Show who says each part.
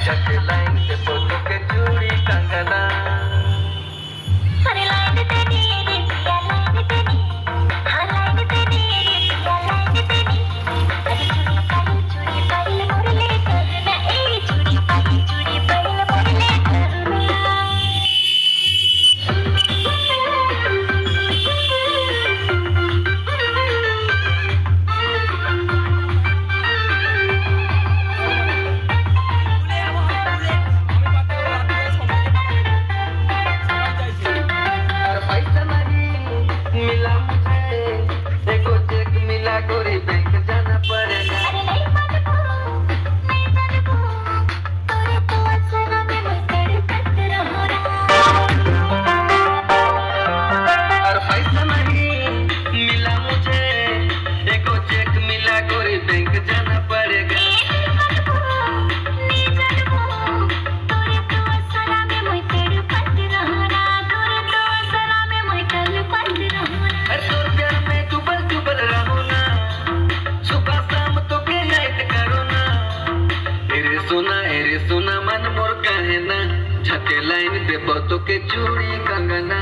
Speaker 1: जाके लाइन से फोटो के चूड़ी कंगना
Speaker 2: अरे लाइन तेरी रे पिया लाइन तेरी हाँ लाइन तेरी रे पिया लाइन तेरी अरे चूड़ी पायल मोरले करना ए चूड़ी पायल मोरले करना
Speaker 1: और पैसा नहीं मिला मुझे देखो चेक मिला गोरी बैंक जाना पड़ेगा
Speaker 2: अरे नहीं जानबो तोरे तो असरा में मस्तर कत रहोरा
Speaker 1: और पैसा नहीं मिला मुझे देखो चेक मिला गोरी बैंक जाना पड़ेगा
Speaker 2: नहीं जानबो तोरे तो असरा में मस्तर कत रहोरा तोरे तो असरा में मस्तर कत रहोरा
Speaker 1: अरे तो प्यार में डूबल रहो ना सुबह शाम तो के याद करो ना एरे सोना मन मोर कहे ना झके लाइन देबो तो के चूड़ी कंगना